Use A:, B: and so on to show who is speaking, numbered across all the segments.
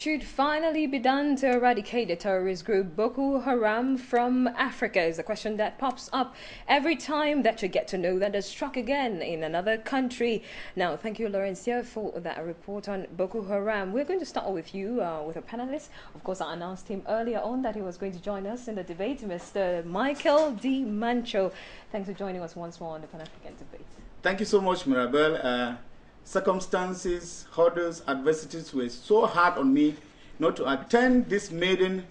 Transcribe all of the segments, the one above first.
A: should finally be done to eradicate the terrorist group Boko Haram from Africa is the question that pops up every time that you get to know that they're struck again in another country. Now, thank you, Laurencia, for that report on Boko Haram. We're going to start with you, with a panelist. Of course, I announced him earlier on that he was going to join us in the debate, Mr. Michael D. Mancho. Thanks for joining us once more on the Pan-African debate.
B: Thank you so much, Mirabel. Circumstances, hurdles, adversities were so hard on me not to attend this maiden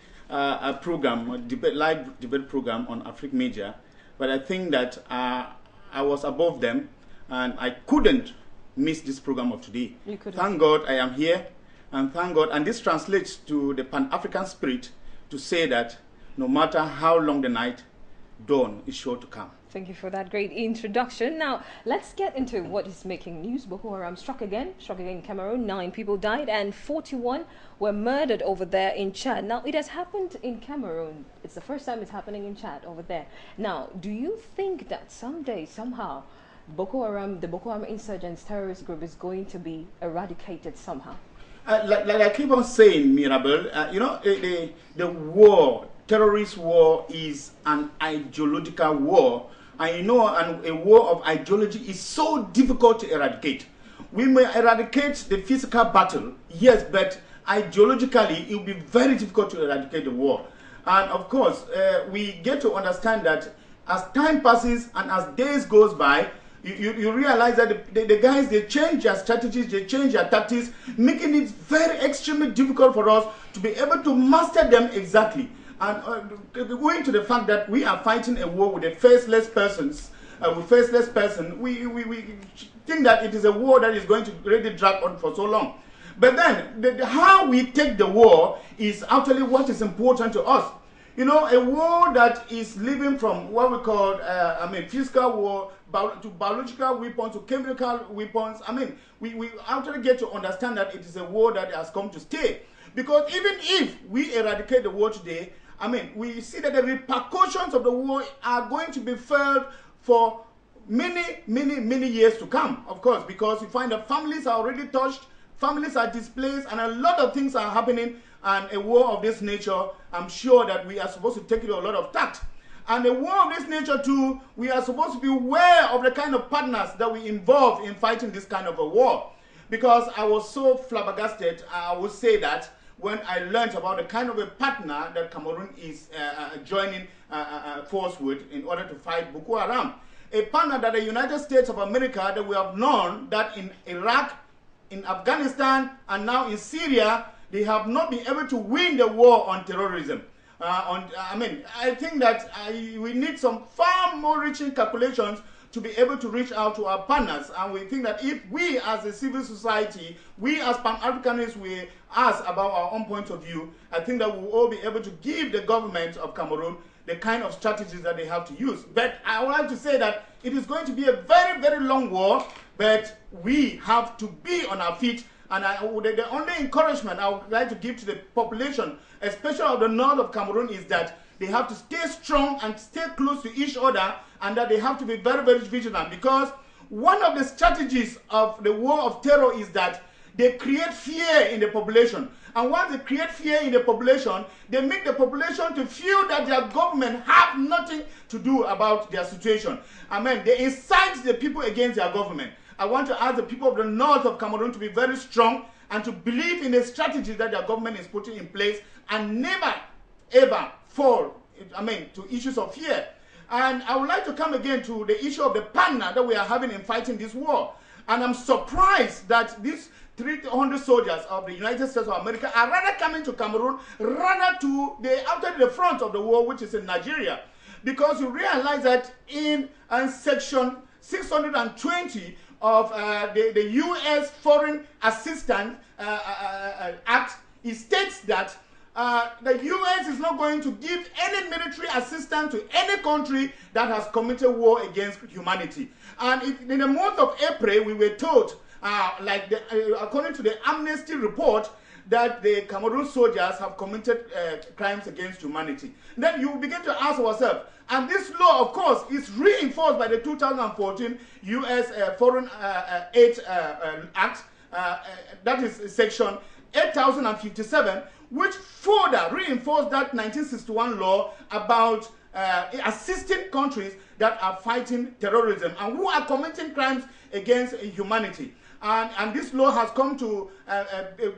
B: program, live debate program on Africa Media, but I think that I was above them and I couldn't miss this program of today. Thank God I am here, and thank God, and this translates to the Pan-African spirit to say that no matter how long the night, dawn is sure to come.
A: Thank you for that great introduction. Now, let's get into what is making news. Boko Haram struck again in Cameroon. 9 people died and 41 were murdered over there in Chad. Now, it has happened in Cameroon. It's the first time it's happening in Chad over there. Now, do you think that someday, somehow, the Boko Haram insurgents terrorist group is going to be eradicated somehow?
B: Like I keep on saying, Mirabel, you know, the war, terrorist war is an ideological war. And you know, a war of ideology is so difficult to eradicate. We may eradicate the physical battle, yes, but ideologically, it will be very difficult to eradicate the war. And of course, we get to understand that as time passes and as days goes by, you realize that the guys, they change their strategies, they change their tactics, making it very extremely difficult for us to be able to master them exactly. And going to the fact that we are fighting a war with a faceless persons, we think that it is a war that is going to really drag on for so long. But then, how we take the war is actually what is important to us. You know, a war that is living from what we call, physical war to biological weapons to chemical weapons. I mean, we actually get to understand that it is a war that has come to stay. Because even if we eradicate the war today, I mean, we see that the repercussions of the war are going to be felt for many years to come, of course, because you find that families are already touched, families are displaced, and a lot of things are happening. And a war of this nature, I'm sure that we are supposed to take it with a lot of tact. And a war of this nature too, we are supposed to be aware of the kind of partners that we involve in fighting this kind of a war. Because I was so flabbergasted, I would say that, when I learned about the kind of a partner that Cameroon is joining force with in order to fight Boko Haram. A partner that the United States of America, that we have known that in Iraq, in Afghanistan, and now in Syria, they have not been able to win the war on terrorism. I think that we need some far more reaching calculations to be able to reach out to our partners. And we think that if we as a civil society, we as Pan-Africanists, we ask about our own point of view, I think that we'll all be able to give the government of Cameroon the kind of strategies that they have to use. But I would like to say that it is going to be a very long war, but we have to be on our feet. And the only encouragement I would like to give to the population, especially of the north of Cameroon, is that they have to stay strong and stay close to each other, and that they have to be very vigilant, because one of the strategies of the war of terror is that they create fear in the population. And once they create fear in the population, they make the population to feel that their government have nothing to do about their situation. They incite the people against their government. I want to ask the people of the north of Cameroon to be very strong and to believe in the strategies that their government is putting in place, and never ever fall to issues of fear. And I would like to come again to the issue of the partner that we are having in fighting this war. And I'm surprised that these 300 soldiers of the United States of America are rather coming to Cameroon rather to outside the front of the war, which is in Nigeria. Because you realize that in section 620 of the U.S. Foreign Assistance Act, it states that the U.S. is not going to give any military assistance to any country that has committed war against humanity. And in the month of April, we were told, according to the Amnesty report, that the Cameroon soldiers have committed crimes against humanity. Then you begin to ask ourselves, and this law, of course, is reinforced by the 2014 U.S. Foreign Aid Act, that is section 8057, which further reinforced that 1961 law about assisting countries that are fighting terrorism and who are committing crimes against humanity. And this law has come to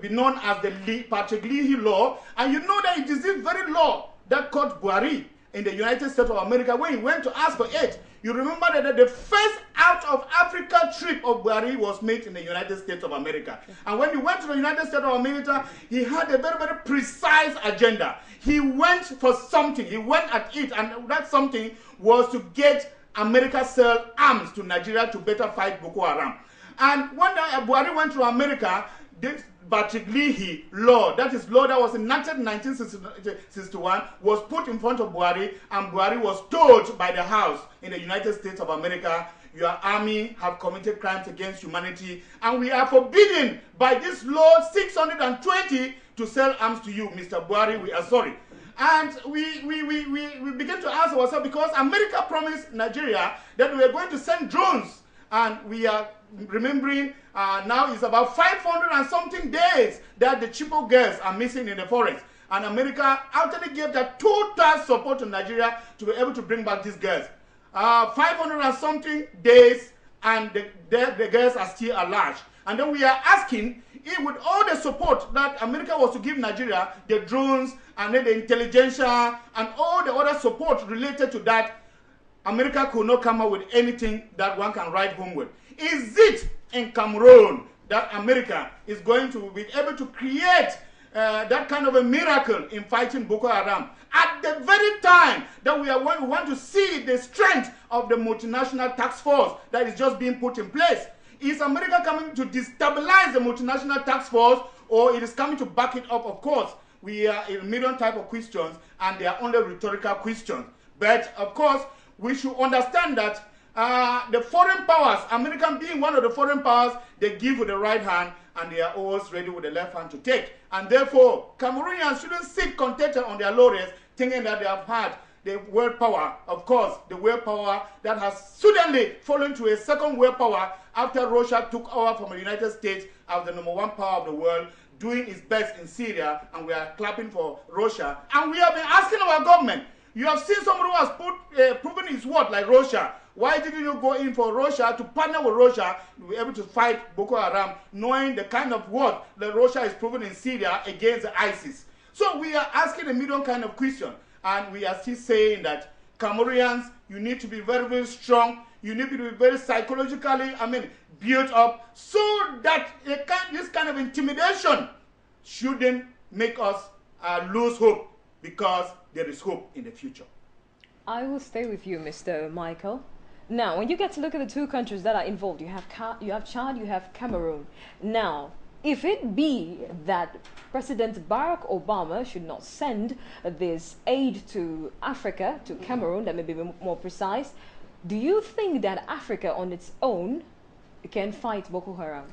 B: be known as the Patrick Leahy law. And you know that it is this very law that caught Buhari in the United States of America when he went to ask for aid. You remember that the first out of Africa trip of Buhari was made in the United States of America. And when he went to the United States of America, he had a very, very precise agenda. He went for something. He went at it, and that something was to get America sell arms to Nigeria to better fight Boko Haram. And when Buhari went to America, this Patrick Leahy law, that is law that was enacted in 1961, was put in front of Buhari, and Buhari was told by the House in the United States of America, your army have committed crimes against humanity, and we are forbidden by this law 620 to sell arms to you, Mr. Buhari. We are sorry. And we begin to ask ourselves, because America promised Nigeria that we are going to send drones, and we are remembering now it's about 500 and something days that the Chibok girls are missing in the forest. And America actually gave that total support to Nigeria to be able to bring back these girls. 500 and something days, and the girls are still alive. And then we are asking if with all the support that America was to give Nigeria, the drones and then the intelligentsia and all the other support related to that, America could not come up with anything that one can write home with. Is it in Cameroon that America is going to be able to create that kind of a miracle in fighting Boko Haram at the very time that we want to see the strength of the multinational task force that is just being put in place? Is America coming to destabilize the multinational task force, or it is coming to back it up? Of course, we are a million type of questions, and they are only rhetorical questions. But of course, we should understand that the foreign powers, America being one of the foreign powers, they give with the right hand and they are always ready with the left hand to take. And therefore, Cameroonians shouldn't sit contented on their laurels thinking that they have had the world power. Of course, the world power that has suddenly fallen to a second world power after Russia took over from the United States as the #1 power of the world, doing its best in Syria, and we are clapping for Russia. And we have been asking our government, you have seen somebody who has proven his word like Russia. Why didn't you go in for Russia to partner with Russia to be able to fight Boko Haram, knowing the kind of word that Russia is proven in Syria against ISIS? So we are asking a million kind of question, and we are still saying that Cameroonians, you need to be very, very strong. You need to be very psychologically, built up, so that this kind of intimidation shouldn't make us lose hope, because there is hope in the future.
A: I will stay with you, Mr. Michael. Now, when you get to look at the two countries that are involved, you have Chad, you have Cameroon. Now, if it be that President Barack Obama should not send this aid to Africa, to Cameroon, that may be more precise, do you think that Africa on its own can fight Boko Haram?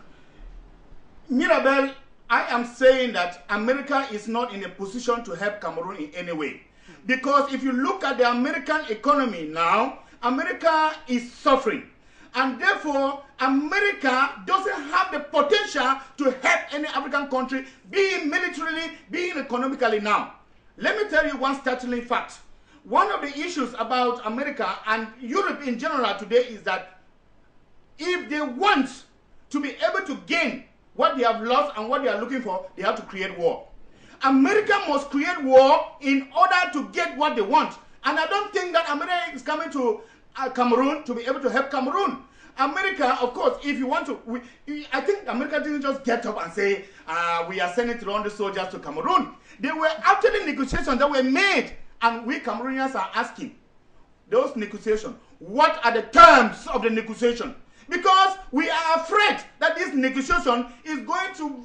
B: Mirabel, I am saying that America is not in a position to help Cameroon in any way. Because if you look at the American economy now, America is suffering. And therefore, America doesn't have the potential to help any African country, being militarily, being economically now. Let me tell you one startling fact. One of the issues about America and Europe in general today is that if they want to be able to gain what they have lost and what they are looking for, they have to create war. America must create war in order to get what they want. And I don't think that America is coming to Cameroon to be able to help Cameroon. America, of course, if you want to, I think America didn't just get up and say, we are sending 300 soldiers to Cameroon. There were actually negotiations that were made, and we Cameroonians are asking those negotiations, what are the terms of the negotiation? Because we are afraid that this negotiation is going to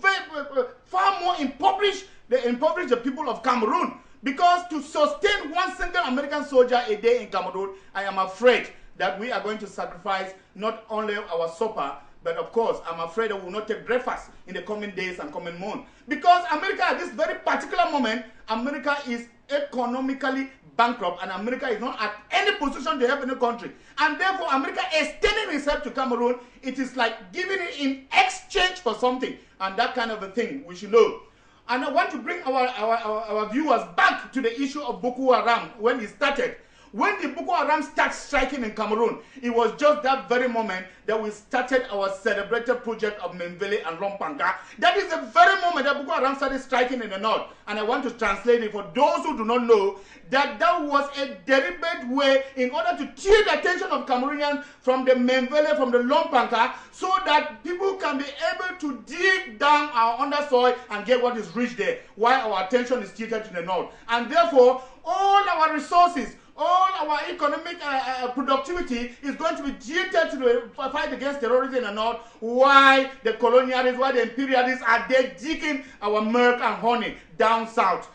B: far more impoverish the people of Cameroon. Because to sustain one single American soldier a day in Cameroon, I am afraid that we are going to sacrifice not only our supper, but of course, I'm afraid that we will not take breakfast in the coming days and coming months. Because America, at this very particular moment, America is economically bankrupt, and America is not at any position to help any country. And therefore, America extending itself to Cameroon, it is like giving it in exchange for something. And that kind of a thing, we should know And I want to bring our viewers back to the issue of Boko Haram when it started. When the Boko Haram started striking in Cameroon, it was just that very moment that we started our celebrated project of Memvele and Lompanga. That is the very moment that Boko Haram started striking in the north. And I want to translate it for those who do not know that that was a deliberate way in order to tear the attention of Cameroonians from the Memvele, from the Lompanga, so that people can be able to dig down our undersoil and get what is rich there, while our attention is tilted to the north. And therefore, all our resources, all our economic productivity is going to be tilted to the fight against terrorism in the north, while the colonialists, while the imperialists are there digging our milk and honey down south.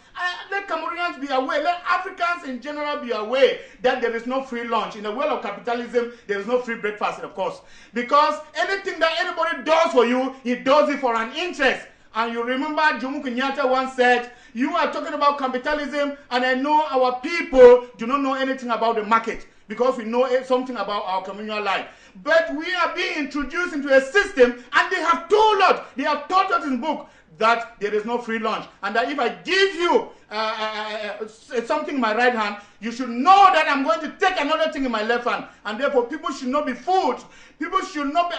B: Let Cameroonians be aware, let Africans in general be aware that there is no free lunch. In the world of capitalism, there is no free breakfast, of course. Because anything that anybody does for you, he does it for an interest. And you remember Jomo Kenyatta once said, you are talking about capitalism, and I know our people do not know anything about the market, because we know something about our communal life. But we are being introduced into a system, and they have told us, they have taught us in book, that there is no free lunch, and that if I give you something in my right hand, you should know that I'm going to take another thing in my left hand, and therefore people should not be fooled. People should not be,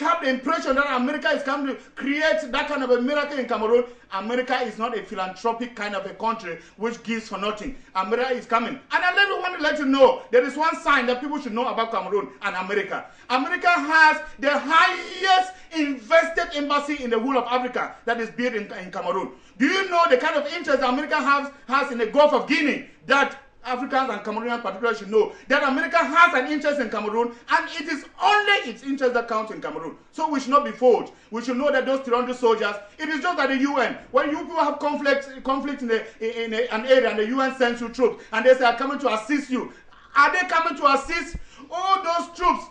B: have the impression that America is coming to create that kind of a miracle in Cameroon. America is not a philanthropic kind of a country which gives for nothing. America is coming. And I want to let you know, there is one sign that people should know about Cameroon and America. America has the highest invested embassy in the whole of Africa that is built in Cameroon. Do you know the kind of interest America has in the Gulf of Guinea? That Africans and Cameroonians particularly should know that America has an interest in Cameroon, and it is only its interest that counts in Cameroon. So we should not be fooled. We should know that those 300 soldiers, it is just at the UN. When you people have conflict in an area and the UN sends you troops and they say are coming to assist you, are they coming to assist? All those troops,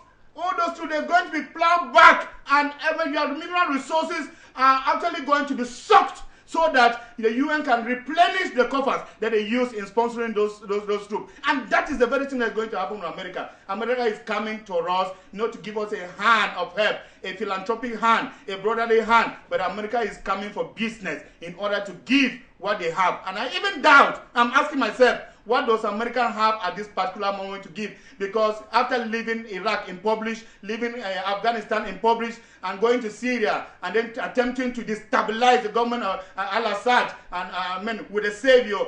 B: they're going to be plowed back, and your mineral resources are actually going to be sucked, so that the UN can replenish the coffers that they use in sponsoring those troops. And that is the very thing that's going to happen to America. America is coming to us not to give us a hand of help, a philanthropic hand, a brotherly hand, but America is coming for business in order to give what they have. And I even doubt, I'm asking myself, what does America have at this particular moment to give? Because after leaving Iraq impoverished, leaving Afghanistan impoverished, and going to Syria, and then attempting to destabilize the government of al-Assad, and with a savior,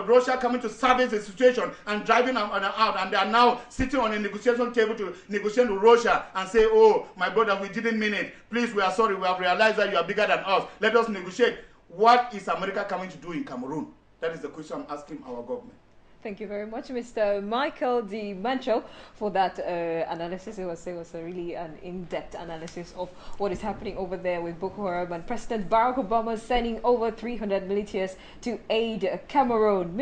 B: Russia coming to salvage the situation and driving them out, and they are now sitting on a negotiation table to negotiate with Russia and say, oh, my brother, we didn't mean it. Please, we are sorry. We have realized that you are bigger than us. Let us negotiate. What is America coming to do in Cameroon? That is the question I'm asking our government.
A: Thank you very much, Mr. Michael D. Mancho, for that analysis. It was a really an in-depth analysis of what is happening over there with Boko Haram, and President Barack Obama sending over 300 militias to aid Cameroon.